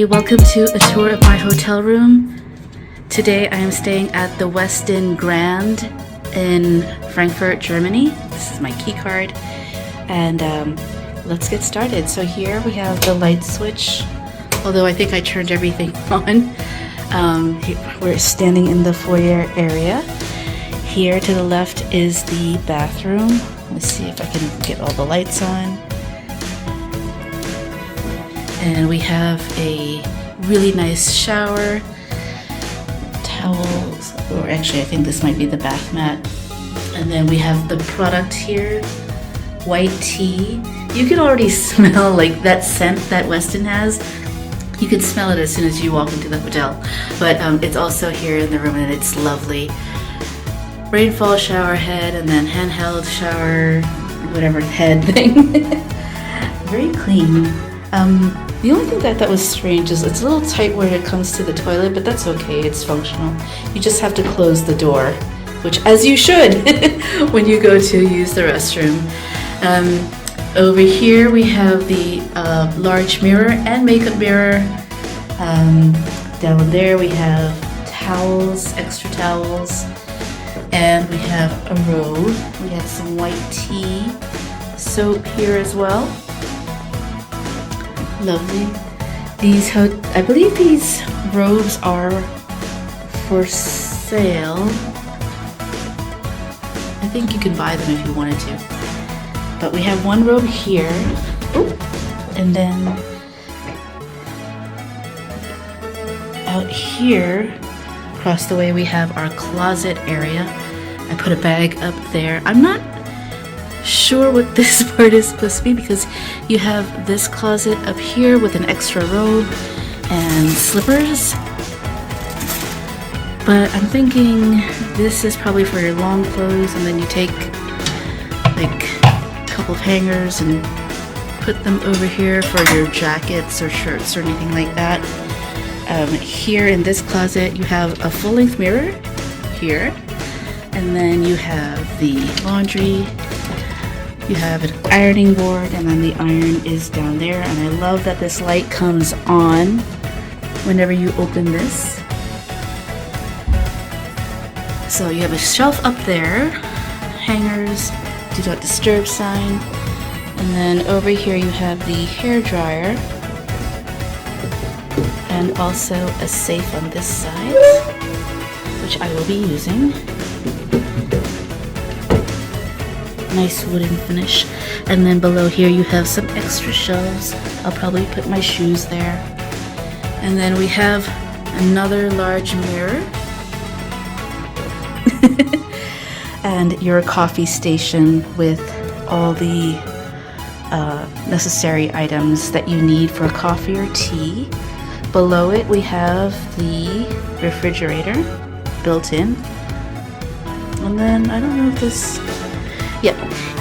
welcome to a tour of my hotel room. Today I am staying at the Westin Grand in Frankfurt, Germany. This is my key card, and let's get started. So here we have the light switch, although I think I turned everything on. We're standing in the foyer area. Here to the left is the bathroom. Let's see if I can get all the lights on. And we have a really nice shower, towels, or actually I think this might be the bath mat. And then we have the product here, white tea. You can already smell like that scent that Westin has. You can smell it as soon as you walk into the hotel. But it's also here in the room and it's lovely. Rainfall shower head and then handheld shower, whatever head thing. Very clean. The only thing that I thought was strange is it's a little tight where it comes to the toilet, but that's okay, it's functional. You just have to close the door, which as you should when you go to use the restroom. Over here we have the large mirror and makeup mirror. Down there we have towels, extra towels, and we have a robe. We have some white tea, soap here as well. Lovely. I believe these robes are for sale. I think you can buy them if you wanted to. But we have one robe here. Ooh. And then out here, across the way, we have our closet area. I put a bag up there. I'm not sure what this part is supposed to be because you have this closet up here with an extra robe and slippers, but I'm thinking this is probably for your long clothes, and then you take like a couple of hangers and put them over here for your jackets or shirts or anything like that. Here in this closet you have a full-length mirror here, and then you have the laundry. You have an ironing board, and then the iron is down there, and I love that this light comes on whenever you open this. So you have a shelf up there, hangers, do not disturb sign, and then over here you have the hair dryer, and also a safe on this side, which I will be using. Nice wooden finish. And then below here you have some extra shelves. I'll probably put my shoes there. And then we have another large mirror and your coffee station with all the necessary items that you need for coffee or tea. Below it we have the refrigerator built in. And then I don't know if this... Yep,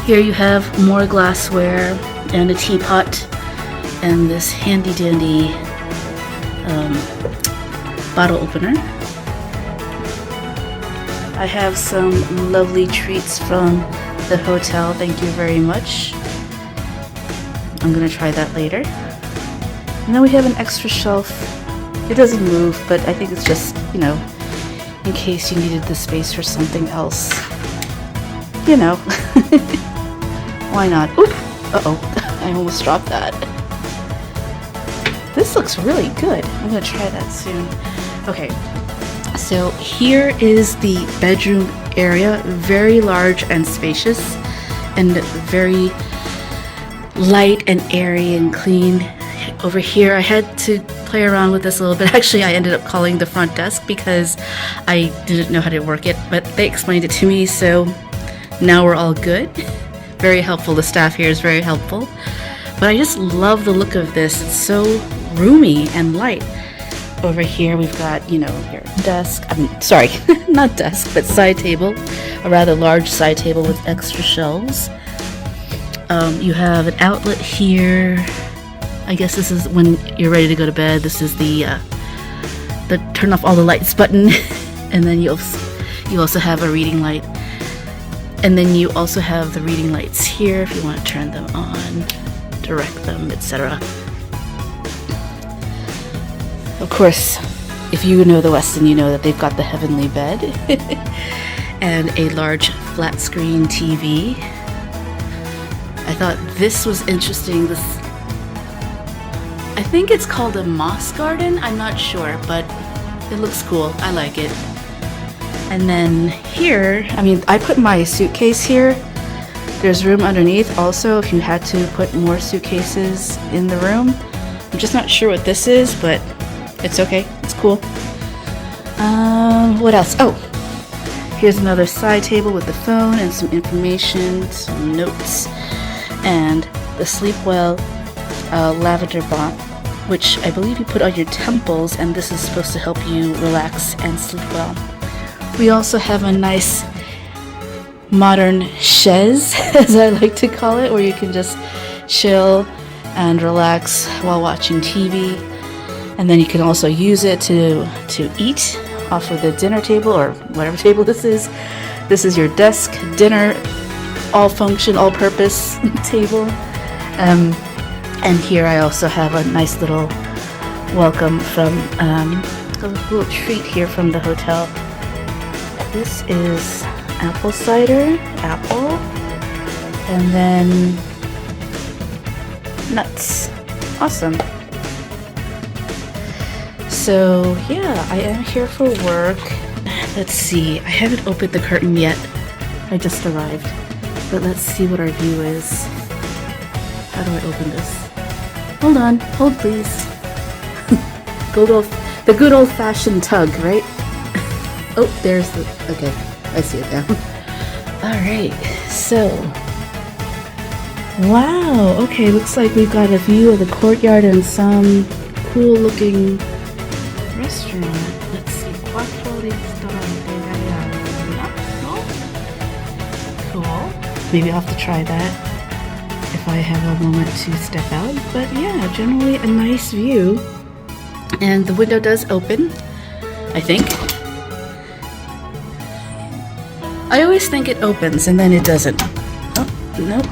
here you have more glassware and a teapot and this handy dandy bottle opener. I have some lovely treats from the hotel, thank you very much. I'm gonna try that later. And then we have an extra shelf. It doesn't move, but I think it's just, you know, in case you needed the space for something else. You know, why not? Oop! Uh-oh, I almost dropped that. This looks really good. I'm gonna try that soon. Okay, so here is the bedroom area. Very large and spacious, and very light and airy and clean. Over here, I had to play around with this a little bit. Actually, I ended up calling the front desk because I didn't know how to work it, but they explained it to me, so now we're all good. Very helpful. The staff here is very helpful. But I just love the look of this. It's so roomy and light. Over here we've got, you know, your desk. Sorry, not desk, but side table. A rather large side table with extra shelves. You have an outlet here. I guess this is when you're ready to go to bed. This is the turn off all the lights button. And then you also have a reading light. And then you also have the reading lights here if you want to turn them on, direct them, etc. Of course, if you know the Westin, you know that they've got the heavenly bed and a large flat screen TV. I thought this was interesting. This, I think it's called a moss garden. I'm not sure, but it looks cool. I like it. And then here, I mean, I put my suitcase here. There's room underneath also if you had to put more suitcases in the room. I'm just not sure what this is, but it's okay. It's cool. What else? Oh, here's another side table with the phone and some information, some notes, and the Sleepwell lavender balm, which I believe you put on your temples, and this is supposed to help you relax and sleep well. We also have a nice modern chaise, as I like to call it, where you can just chill and relax while watching TV. And then you can also use it to eat off of the dinner table or whatever table this is. This is your desk, dinner, all function, all purpose table. And here I also have a nice little welcome from a little treat here from the hotel. This is apple cider, apple, and then nuts. Awesome. So yeah, I am here for work. Let's see, I haven't opened the curtain yet. I just arrived. But let's see what our view is. How do I open this? Hold on, hold please. The good old-fashioned tug, right? Oh, there's the, okay, I see it now. Alright, so, wow, okay, looks like we've got a view of the courtyard and some cool looking restaurant. Let's see, quattro ristorante italiano. Cool. Maybe I'll have to try that if I have a moment to step out. But yeah, generally a nice view. And the window does open, I think. I always think it opens and then it doesn't. Oh, nope.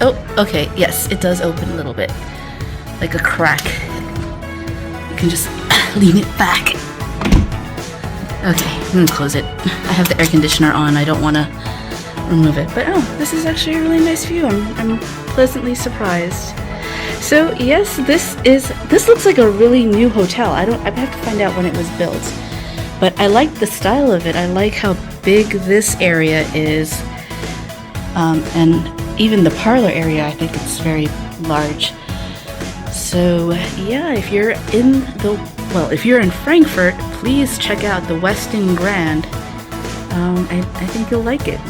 Oh, okay, yes, it does open a little bit. Like a crack. You can just lean it back. Okay, I'm gonna close it. I have the air conditioner on, I don't wanna remove it. But oh, this is actually a really nice view. I'm pleasantly surprised. So yes, this looks like a really new hotel. I have to find out when it was built. But I like the style of it. I like how big this area is. And even the parlor area, I think it's very large. So yeah, if you're in Frankfurt, please check out the Westin Grand. I think you'll like it.